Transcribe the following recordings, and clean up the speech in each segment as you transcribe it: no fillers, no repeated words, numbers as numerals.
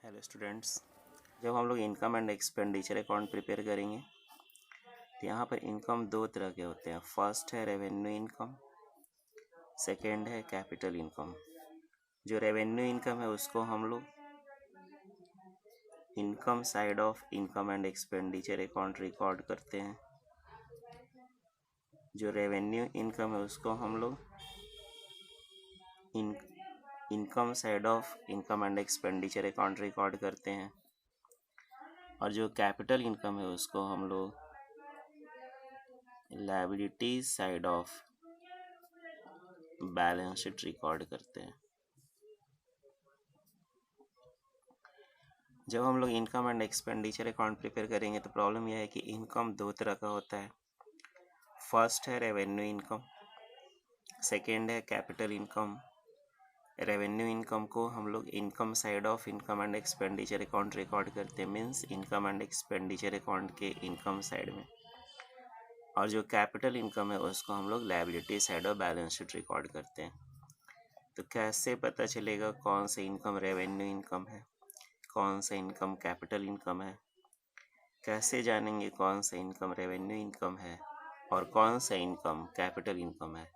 Hello students, जब हम लोग income and expenditure account prepare करेंगे तो यहाँ पर इनकम दो तरह के होते हैं। फर्स्ट है रेवेन्यू इनकम, सेकंड है कैपिटल इनकम। जो रेवेन्यू इनकम है उसको हम लोग income side of income and expenditure account record करते हैं। जो रेवेन्यू इनकम है उसको हम लोग income side of income and expenditure account record करते हैं। और जो कैपिटल इनकम है उसको हम लोग liability side of balance sheet record करते हैं। जब हम लोग income and expenditure account prepare करेंगे तो प्रॉब्लम यह है कि इनकम दो तरह का होता है। फर्स्ट है रेवेन्यू इनकम, सेकेंड है कैपिटल इनकम। रेवेन्यू इनकम को हम लोग income side of income and expenditure account record करते हैं, means income and expenditure account के इनकम साइड में। और जो कैपिटल इनकम है उसको हम लोग liability side of balance sheet record करते हैं। तो कैसे पता चलेगा कौन सा इनकम रेवेन्यू इनकम है, कौन सा इनकम कैपिटल इनकम है? कैसे जानेंगे कौन सा इनकम रेवेन्यू इनकम है और कौन सा इनकम कैपिटल इनकम है?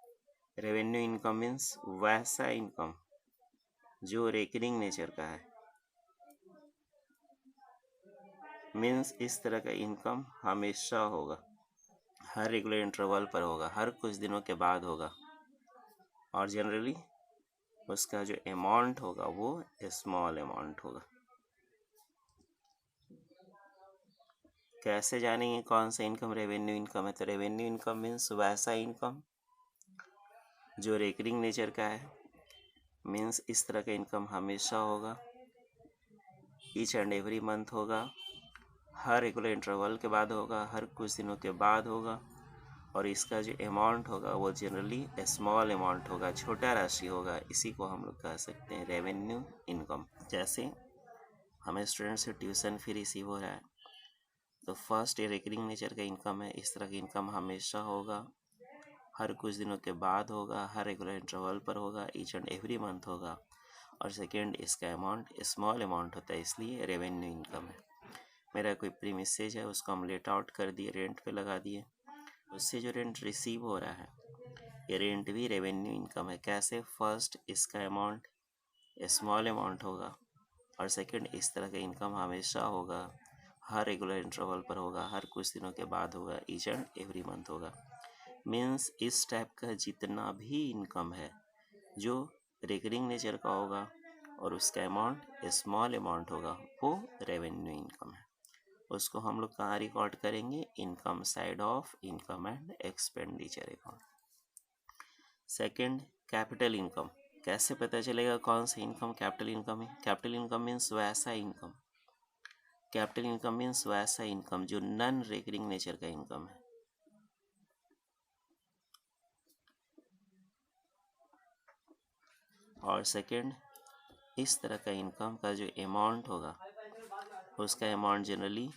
रेवेन्यू इनकम मीन्स वैसा इनकम जो रेकरिंग नेचर का है, मीन्स इस तरह का इनकम हमेशा होगा, हर रेगुलर इंटरवल पर होगा, हर कुछ दिनों के बाद होगा, और जनरली उसका जो अमाउंट होगा वो स्मॉल अमाउंट होगा। कैसे जानेंगे कौन सा इनकम रेवेन्यू इनकम है? तो रेवेन्यू इनकम मीन्स वैसा इनकम जो रेकरिंग नेचर का है, मीन्स इस तरह का इनकम हमेशा होगा, ईच एंड एवरी मंथ होगा, हर रेगुलर इंटरवल के बाद होगा, हर कुछ दिनों के बाद होगा, और इसका जो अमाउंट होगा वो जनरली स्मॉल अमाउंट होगा, छोटा राशि होगा। इसी को हम लोग कह सकते हैं रेवेन्यू इनकम। जैसे हमें स्टूडेंट से ट्यूशन फी रिसीव हो रहा है तो फर्स्ट रेकरिंग नेचर का इनकम है, इस तरह का इनकम हमेशा होगा, हर कुछ दिनों के बाद होगा, हर रेगुलर इंटरवल पर होगा, ईच एंड एवरी मंथ होगा। और सेकेंड, इसका अमाउंट स्मॉल अमाउंट होता है, इसलिए रेवेन्यू इनकम है। मेरा कोई प्रीमिसेज है उसको हम लेट आउट कर दिए, रेंट पे लगा दिए, उससे जो रेंट रिसीव हो रहा है ये रेंट भी रेवेन्यू इनकम है। कैसे? फर्स्ट इसका अमाउंट स्मॉल अमाउंट होगा, और सेकेंड इस तरह का इनकम हमेशा होगा, हर रेगुलर इंटरवल पर होगा, हर कुछ दिनों के बाद होगा, ईच एंड एवरी मंथ होगा। मीन्स इस टाइप का जितना भी इनकम है जो रिकरिंग नेचर का होगा और उसका अमाउंट स्मॉल अमाउंट होगा, वो रेवेन्यू इनकम है। उसको हम लोग कहाँ रिकॉर्ड करेंगे? Income side of income and expenditure account. Second, capital income. कैसे पता चलेगा कौन सा इनकम कैपिटल इनकम है? कैपिटल इनकम मीन्स वैसा इनकम, कैपिटल इनकम मीन्स वैसा इनकम जो नॉन रिकरिंग नेचर का इनकम है। और सेकेंड, इस तरह का इनकम का जो अमाउंट होगा उसका अमाउंट जनरली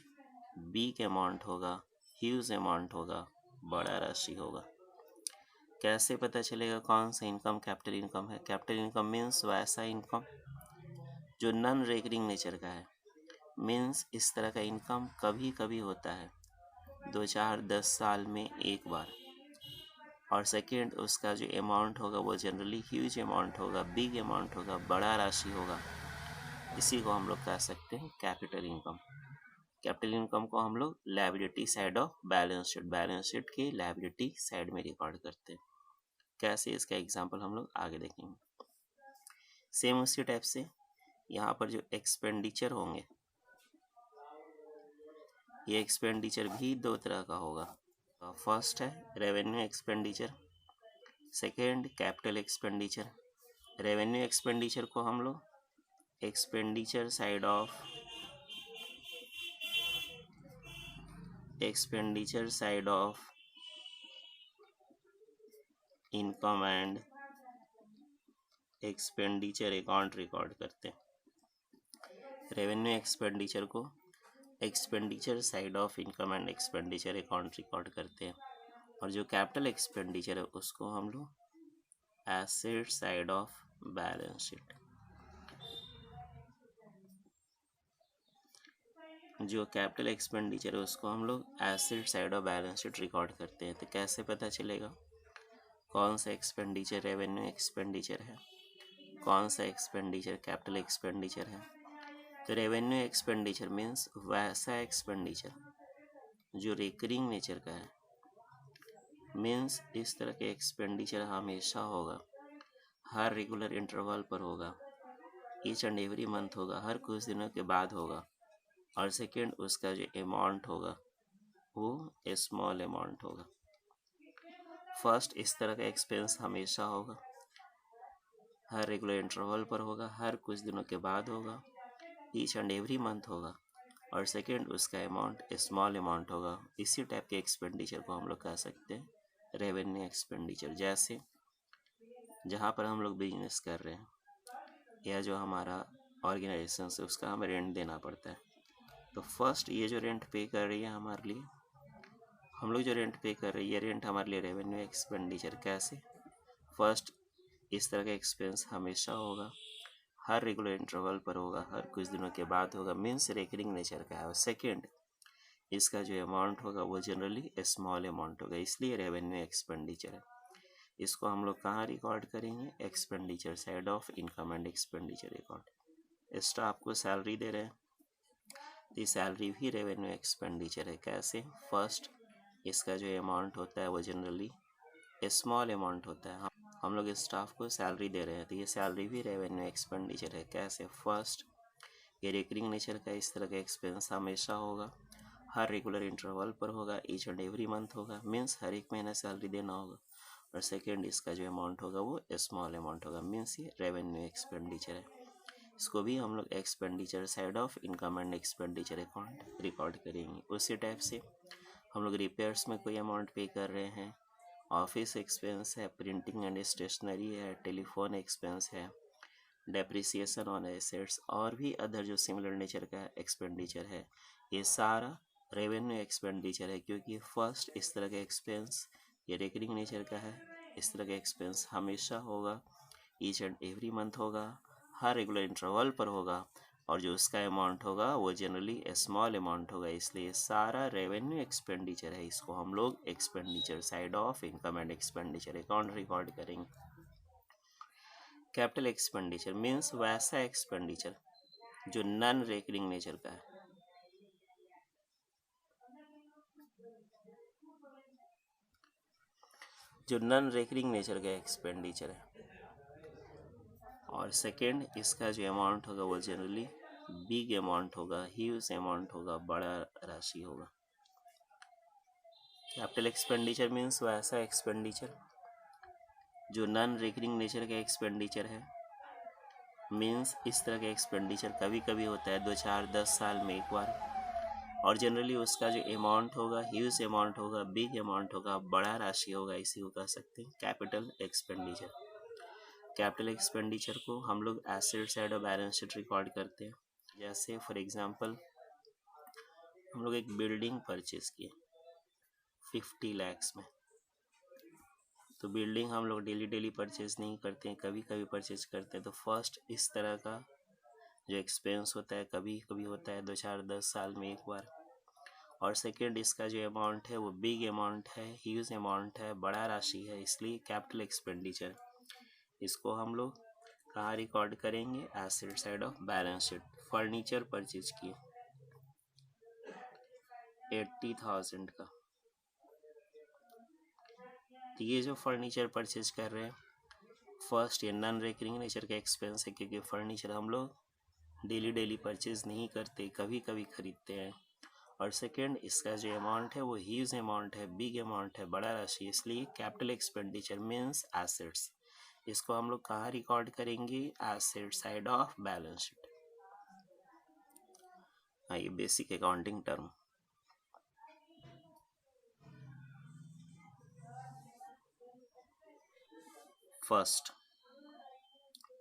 बिग अमाउंट होगा, ह्यूज अमाउंट होगा, बड़ा राशि होगा। कैसे पता चलेगा कौन सा इनकम कैपिटल इनकम है? कैपिटल इनकम मीन्स वैसा इनकम जो नॉन रेकरिंग नेचर का है, मीन्स इस तरह का इनकम कभी कभी होता है, 2-4-10 साल में एक बार। और सेकेंड, उसका जो अमाउंट होगा वो जनरली ह्यूज अमाउंट होगा, बिग अमाउंट होगा, बड़ा राशि होगा। इसी को हम लोग कह सकते हैं कैपिटल इनकम। कैपिटल इनकम को हम लोग liability side of balance sheet के लायबिलिटी साइड में रिकॉर्ड करते हैं। कैसे? इसका एग्जांपल हम लोग आगे देखेंगे। सेम उसी टाइप से यहाँ पर जो एक्सपेंडिचर होंगे, ये एक्सपेंडिचर भी दो तरह का होगा। फर्स्ट है revenue expenditure, second capital expenditure. Revenue expenditure को हम लोग expenditure side of income and expenditure account record करते हैं। रेवेन्यू एक्सपेंडिचर को expenditure side of income and expenditure account record करते हैं, और जो कैपिटल एक्सपेंडिचर है उसको हम लोग asset side of balance sheet. जो कैपिटल एक्सपेंडिचर है उसको हम लोग asset side of balance sheet record करते हैं। तो कैसे पता चलेगा कौन सा एक्सपेंडिचर रेवेन्यू एक्सपेंडिचर है, कौन सा एक्सपेंडिचर कैपिटल एक्सपेंडिचर है। तो रेवेन्यू एक्सपेंडिचर मीन्स वैसा एक्सपेंडिचर जो रिकरिंग नेचर का है, मीन्स इस तरह के एक्सपेंडिचर हमेशा होगा, हर रेगुलर इंटरवल पर होगा, ईच एंड एवरी मंथ होगा, हर कुछ दिनों के बाद होगा। और सेकेंड, उसका जो अमाउंट होगा वो स्मॉल अमाउंट होगा। फर्स्ट, इस तरह का एक्सपेंस हमेशा होगा, हर रेगुलर इंटरवल पर होगा, हर कुछ दिनों के बाद होगा, ईच एंड एवरी मंथ होगा। और सेकेंड, उसका अमाउंट स्मॉल अमाउंट होगा। इसी टाइप के एक्सपेंडिचर को हम लोग कह सकते हैं रेवेन्यू एक्सपेंडिचर। जैसे जहाँ पर हम लोग बिजनेस कर रहे हैं या जो हमारा ऑर्गेनाइजेशन है उसका हमें रेंट देना पड़ता है। तो फर्स्ट, ये जो रेंट पे कर रही है हमारे लिए, हम लोग जो रेंट पे कर रहे हैं ये रेंट हमारे लिए रेवेन्यू एक्सपेंडिचर। कैसे? फर्स्ट, इस तरह का एक्सपेंस हमेशा होगा, हर रेगुलर इंटरवल पर होगा, हर कुछ दिनों के बाद होगा, मीन्स रिकरिंग नेचर का है। और सेकेंड, इसका जो अमाउंट होगा वो जनरली स्मॉल अमाउंट होगा, इसलिए रेवेन्यू एक्सपेंडिचर है। इसको हम लोग कहाँ रिकॉर्ड करेंगे? Expenditure side of income and expenditure record. Staff को सैलरी दे रहे हैं तो सैलरी भी रेवेन्यू एक्सपेंडिचर है। कैसे? फर्स्ट, इसका जो अमाउंट होता है वो जनरली स्मॉल अमाउंट होता है। हम लोग स्टाफ को सैलरी दे रहे हैं तो ये सैलरी भी रेवेन्यू एक्सपेंडिचर है। कैसे? फर्स्ट, ये रिकरिंग नेचर का इस तरह का एक्सपेंस हमेशा होगा, हर रेगुलर इंटरवल पर होगा, ईच एंड एवरी मंथ होगा, मीन्स हर एक महीना सैलरी देना होगा। और सेकेंड, इसका जो अमाउंट होगा वो स्मॉल अमाउंट होगा, मीन्स ये रेवेन्यू एक्सपेंडिचर है। इसको भी हम लोग expenditure side of income and expenditure account record करेंगे। उसी टाइप से हम लोग रिपेयर्स में कोई अमाउंट पे कर रहे हैं, ऑफिस एक्सपेंस है, प्रिंटिंग एंड स्टेशनरी है, टेलीफोन एक्सपेंस है, डेप्रिसिएशन ऑन एसेट्स और भी अदर जो सिमिलर नेचर का एक्सपेंडिचर है, ये सारा रेवेन्यू एक्सपेंडिचर है। क्योंकि फर्स्ट, इस तरह का एक्सपेंस ये रिकरिंग नेचर का है, इस तरह का एक्सपेंस हमेशा होगा, ईच एंड एवरी मंथ होगा, हर रेगुलर इंटरवल पर होगा, और जो उसका अमाउंट होगा वो जनरली स्मॉल अमाउंट होगा, इसलिए सारा रेवेन्यू एक्सपेंडिचर है। इसको हम लोग expenditure side of income and expenditure account record करेंगे। कैपिटल एक्सपेंडिचर मीन्स वैसा एक्सपेंडिचर जो नॉन रिकरिंग नेचर का है। जो नॉन रिकरिंग नेचर का एक्सपेंडिचर है। और सेकेंड, इसका जो अमाउंट होगा वो जनरली बिग अमाउंट होगा, ह्यूज अमाउंट होगा, बड़ा राशि होगा। कैपिटल एक्सपेंडिचर मीन्स वैसा एक्सपेंडिचर जो नॉन रिकरिंग नेचर का एक्सपेंडिचर है, मीन्स इस तरह का एक्सपेंडिचर कभी कभी होता है 2, 4, 10 साल में एक बार, और जनरली उसका जो अमाउंट होगा ह्यूज अमाउंट होगा, बिग अमाउंट होगा, बड़ा राशि होगा, इसी को कह सकते हैं कैपिटल एक्सपेंडिचर। कैपिटल एक्सपेंडिचर को हम लोग asset side of balance sheet record करते हैं। जैसे फॉर एग्जांपल हम लोग एक बिल्डिंग परचेज किए 50 लाख में। तो बिल्डिंग हम लोग डेली परचेज नहीं करते हैं, कभी कभी परचेज करते हैं। तो फर्स्ट, इस तरह का जो एक्सपेंस होता है कभी कभी होता है 2, 4, 10 साल में एक बार। और सेकेंड, इसका जो अमाउंट है वो बिग अमाउंट है, ह्यूज अमाउंट है, बड़ा राशि है, इसलिए कैपिटल एक्सपेंडिचर। इसको हम लोग कहाँ रिकॉर्ड करेंगे? Asset side of balance sheet. Furniture purchase किए 80,000 का। तो ये जो फर्नीचर परचेज कर रहे हैं, फर्स्ट, ये नॉन रिकरिंग नेचर का एक्सपेंस है, क्योंकि फर्नीचर हम लोग डेली परचेज नहीं करते, कभी कभी खरीदते हैं। और सेकेंड, इसका जो अमाउंट है वो ह्यूज अमाउंट है, बिग अमाउंट है, बड़ा राशि, इसलिए कैपिटल एक्सपेंडिचर मीन्स एसेट्स। इसको हम लोग कहाँ रिकॉर्ड करेंगे? Asset side of balance sheet. ये basic accounting term. First,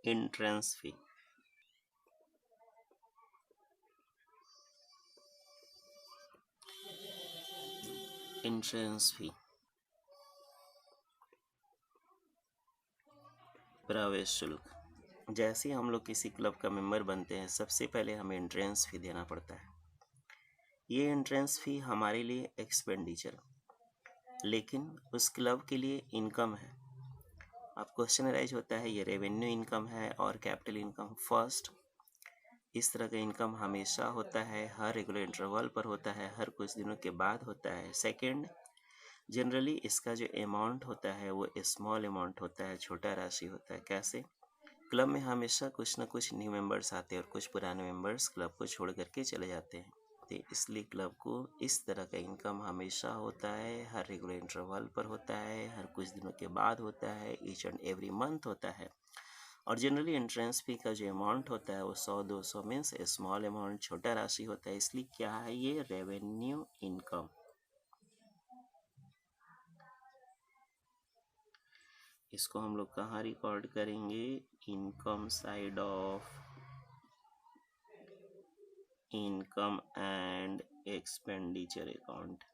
entrance fee. Entrance fee, प्रवेश शुल्क। जैसे हम लोग किसी क्लब का मेंबर बनते हैं, सबसे पहले हमें एंट्रेंस फी देना पड़ता है। ये एंट्रेंस फी हमारे लिए एक्सपेंडिचर, लेकिन उस क्लब के लिए इनकम है। अब क्वेश्चन राइज होता है ये रेवेन्यू इनकम है और कैपिटल इनकम। फर्स्ट, इस तरह का इनकम हमेशा होता है, हर रेगुलर इंटरवल पर होता है, हर कुछ दिनों के बाद होता है। सेकंड, जनरली इसका जो अमाउंट होता है वो स्मॉल अमाउंट होता है, छोटा राशि होता है। कैसे? क्लब में हमेशा कुछ ना कुछ न्यू मेंबर्स आते हैं और कुछ पुराने मेंबर्स क्लब को छोड़ करके चले जाते हैं, तो इसलिए क्लब को इस तरह का इनकम हमेशा होता है, हर रेगुलर इंटरवल पर होता है, हर कुछ दिनों के बाद होता है, ईच एंड एवरी मंथ होता है। और जनरली एंट्रेंस फी का जो अमाउंट होता है वो 100-200 मीन्स स्मॉल अमाउंट, छोटा राशि होता है। इसलिए क्या है ये रेवेन्यू इनकम। इसको हम लोग कहाँ रिकॉर्ड करेंगे? Income side of income and expenditure account.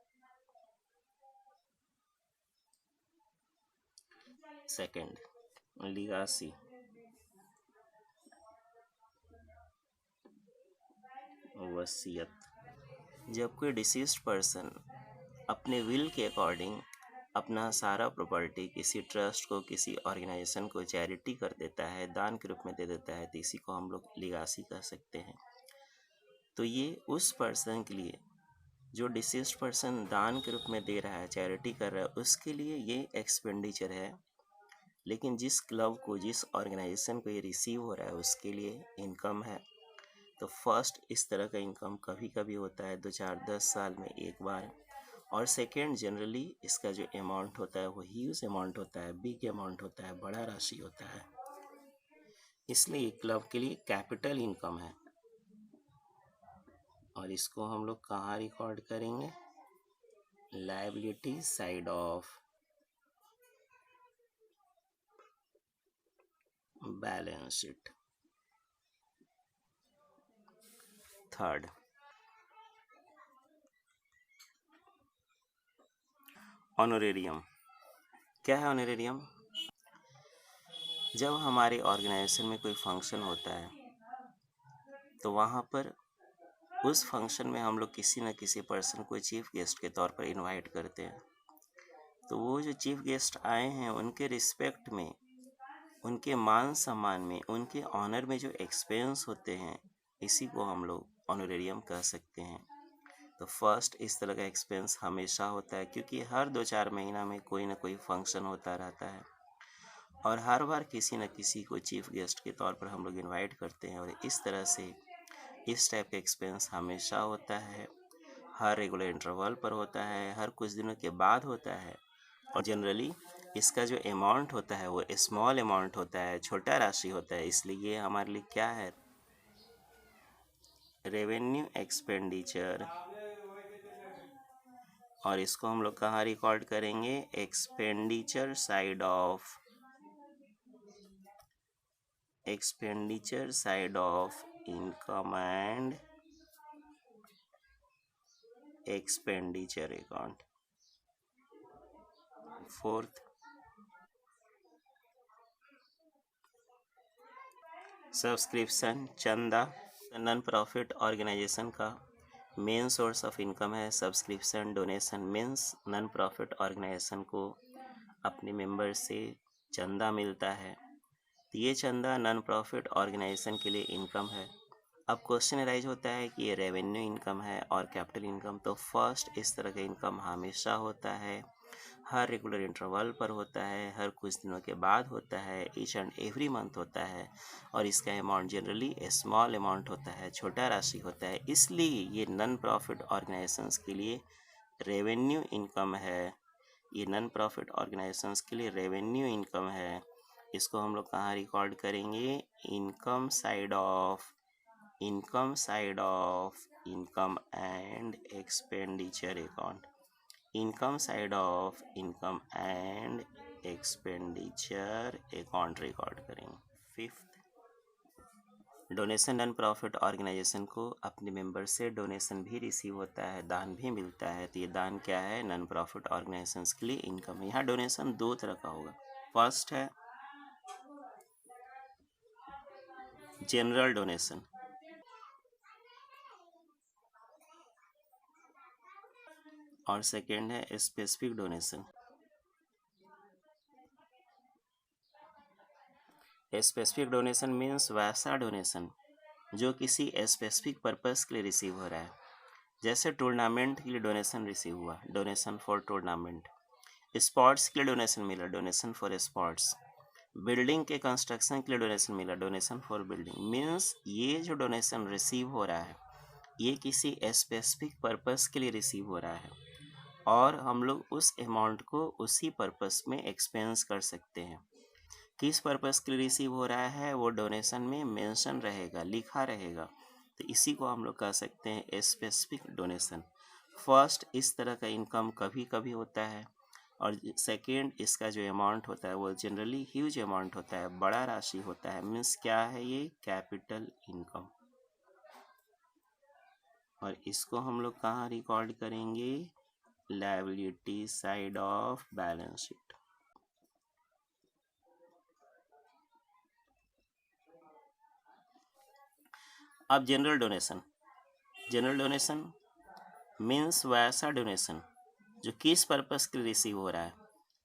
Second, legacy. वसीयत। जब कोई डिसीज्ड पर्सन अपने विल के अकॉर्डिंग अपना सारा प्रॉपर्टी किसी ट्रस्ट को, किसी ऑर्गेनाइजेशन को चैरिटी कर देता है, दान के रूप में दे देता है, तो इसी को हम लोग लिगासी कह सकते हैं। तो ये उस पर्सन के लिए, जो डिसीज्ड पर्सन दान के रूप में दे रहा है, चैरिटी कर रहा है, उसके लिए ये एक्सपेंडिचर है। लेकिन जिस क्लब को, जिस ऑर्गेनाइजेशन को ये रिसीव हो रहा है, उसके लिए इनकम है। तो फर्स्ट, इस तरह का इनकम कभी कभी होता है, 2-4-10 साल में एक बार। और सेकेंड, जनरली इसका जो अमाउंट होता है वो ह्यूज अमाउंट होता है, बिग अमाउंट होता है, बड़ा राशि होता है। इसलिए क्लब के लिए कैपिटल इनकम है। और इसको हम लोग कहाँ रिकॉर्ड करेंगे? Liability side of balance sheet. Third, honorarium. क्या है ऑनरेरियम? जब हमारे ऑर्गेनाइजेशन में कोई फंक्शन होता है तो वहाँ पर उस फंक्शन में हम लोग किसी न किसी पर्सन को चीफ गेस्ट के तौर पर इनवाइट करते हैं। तो वो जो चीफ गेस्ट आए हैं उनके रिस्पेक्ट में, उनके मान सम्मान में, उनके ऑनर में जो एक्सपेंस होते हैं, इसी को हम लोग ऑनरेरियम कह सकते हैं। तो फर्स्ट, इस तरह का एक्सपेंस हमेशा होता है, क्योंकि हर 2-4 महीना में कोई ना कोई फंक्शन होता रहता है और हर बार किसी न किसी को चीफ गेस्ट के तौर पर हम लोग इनवाइट करते हैं। और इस तरह से इस टाइप का एक्सपेंस हमेशा होता है, हर रेगुलर इंटरवल पर होता है, हर कुछ दिनों के बाद होता है। और जनरली इसका जो अमाउंट होता है वो स्मॉल अमाउंट होता है, छोटा राशि होता है। इसलिए ये हमारे लिए क्या है? Revenue expenditure. और इसको हम लोग कहाँ रिकॉर्ड करेंगे? Expenditure side of income and expenditure account. Fourth, subscription, चंदा। नॉन प्रॉफिट ऑर्गेनाइजेशन का मेन सोर्स ऑफ इनकम है subscription, donation. Means non profit organisation को अपने मेंबर से चंदा मिलता है, तो ये चंदा नॉन प्रॉफिट ऑर्गेनाइजेशन के लिए इनकम है। अब क्वेश्चन राइज होता है कि ये रेवेन्यू इनकम है और कैपिटल इनकम। तो फर्स्ट, इस तरह का इनकम हमेशा होता है, हर रेगुलर इंटरवल पर होता है, हर कुछ दिनों के बाद होता है, ईच एंड एवरी मंथ होता है। और इसका अमाउंट जनरली स्मॉल अमाउंट होता है, छोटा राशि होता है। इसलिए ये नॉन प्रॉफिट ऑर्गेनाइजेशंस के लिए रेवेन्यू इनकम है। ये नॉन प्रॉफिट ऑर्गेनाइजेशंस के लिए रेवेन्यू इनकम है। इसको हम लोग कहाँ रिकॉर्ड करेंगे? Income side of income and expenditure account. Income side of income and expenditure account record करेंगे। Fifth, donation. Non profit organisation को अपने मेंबर से डोनेशन भी रिसीव होता है, दान भी मिलता है। तो ये दान क्या है? नॉन प्रॉफिट ऑर्गेनाइजेशंस के लिए इनकम है। यहाँ डोनेशन दो तरह का होगा। फर्स्ट है जनरल डोनेशन। और सेकेंड है specific donation. Specific donation means वैसा डोनेशन जो किसी स्पेसिफिक पर्पस के लिए रिसीव हो रहा है। जैसे टूर्नामेंट के लिए डोनेशन रिसीव हुआ, डोनेशन फॉर टूर्नामेंट। स्पोर्ट्स के लिए डोनेशन मिला, डोनेशन फॉर स्पोर्ट्स। बिल्डिंग के कंस्ट्रक्शन के लिए डोनेशन मिला, डोनेशन फॉर बिल्डिंग। मीन्स ये जो डोनेशन रिसीव हो रहा है ये किसी स्पेसिफिक पर्पस के लिए रिसीव हो रहा है और हम लोग उस अमाउंट को उसी पर्पस में एक्सपेंस कर सकते हैं। किस पर्पस के लिए रिसीव हो रहा है वो डोनेशन में मेंशन रहेगा, लिखा रहेगा, तो इसी को हम लोग कह सकते हैं स्पेसिफिक डोनेशन। फर्स्ट, इस तरह का इनकम कभी कभी होता है, और सेकेंड, इसका जो अमाउंट होता है वो जनरली ह्यूज अमाउंट होता है, बड़ा राशि होता है। मीन्स क्या है ये? Capital income. और इसको हम लोग कहाँ रिकॉर्ड करेंगे? Liability side of balance sheet. अब general donation. General donation means वैसा डोनेशन जो किस पर्पस के लिए रिसीव हो रहा है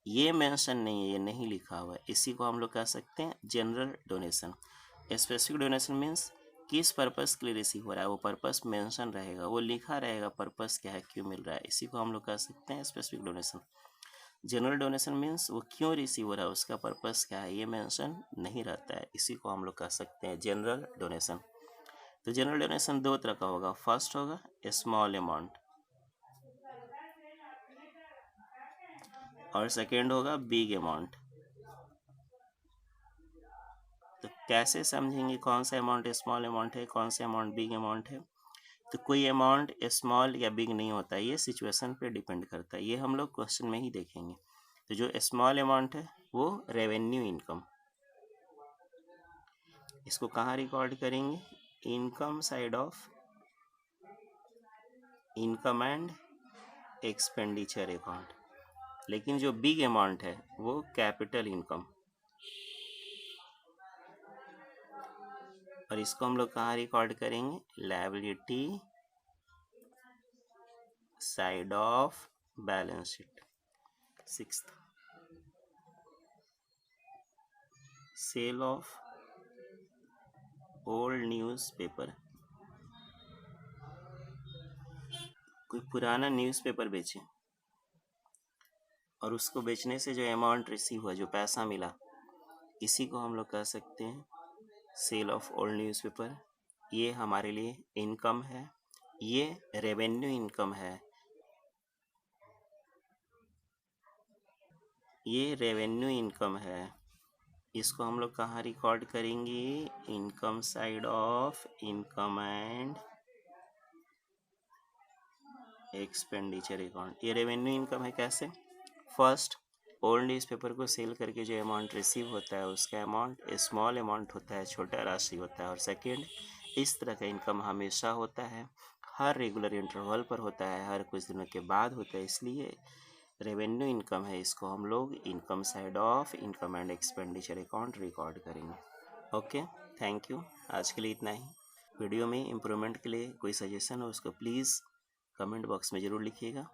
ये मेंशन नहीं है, ये नहीं लिखा हुआ है, इसी को हम लोग कह सकते हैं general donation. Specific donation means किस पर्पस के लिए रिसीव हो रहा है वो पर्पस मेंशन रहेगा, वो लिखा रहेगा पर्पस क्या है, क्यों मिल रहा है, इसी को हम लोग कह सकते हैं specific donation. General donation means वो क्यों रिसीव हो रहा है, उसका पर्पस क्या है, ये मेंशन नहीं रहता है, इसी को हम लोग कह सकते हैं जनरल डोनेशन। तो जनरल डोनेशन दो तरह का होगा। फर्स्ट होगा स्मॉल अमाउंट और सेकेंड होगा बिग अमाउंट। तो कैसे समझेंगे कौन सा अमाउंट स्मॉल अमाउंट है, कौन सा अमाउंट बिग अमाउंट है? तो कोई अमाउंट स्मॉल या बिग नहीं होता, ये सिचुएशन पे डिपेंड करता है, ये हम लोग क्वेश्चन में ही देखेंगे। तो जो स्मॉल अमाउंट है वो रेवेन्यू इनकम, इसको कहाँ रिकॉर्ड करेंगे? Income side of income and expenditure account. लेकिन जो बिग अमाउंट है वो कैपिटल इनकम, और इसको हम लोग कहाँ रिकॉर्ड करेंगे? Liability side of balance sheet. Sixth, sale of old newspaper. कोई पुराना न्यूज़पेपर बेचे और उसको बेचने से जो अमाउंट रिसीव हुआ, जो पैसा मिला, इसी को हम लोग कह सकते हैं सेल ऑफ ओल्ड न्यूज़पेपर। ये हमारे लिए इनकम है, ये रेवेन्यू इनकम है, ये रेवेन्यू इनकम है। इसको हम लोग कहाँ रिकॉर्ड करेंगे? Income side of income and expenditure account. ये रेवेन्यू इनकम है। कैसे? फर्स्ट, ओल्ड न्यूज़पेपर को सेल करके जो अमाउंट रिसीव होता है उसका अमाउंट स्मॉल अमाउंट होता है, छोटा राशि होता है। और सेकेंड, इस तरह का इनकम हमेशा होता है, हर रेगुलर इंटरवल पर होता है, हर कुछ दिनों के बाद होता है, इसलिए रेवेन्यू इनकम है। इसको हम लोग income side of income and expenditure account record करेंगे। Okay, thank you. आज के लिए इतना ही। वीडियो में इम्प्रूवमेंट के लिए कोई सजेशन हो उसको प्लीज़ कमेंट बॉक्स में ज़रूर लिखिएगा।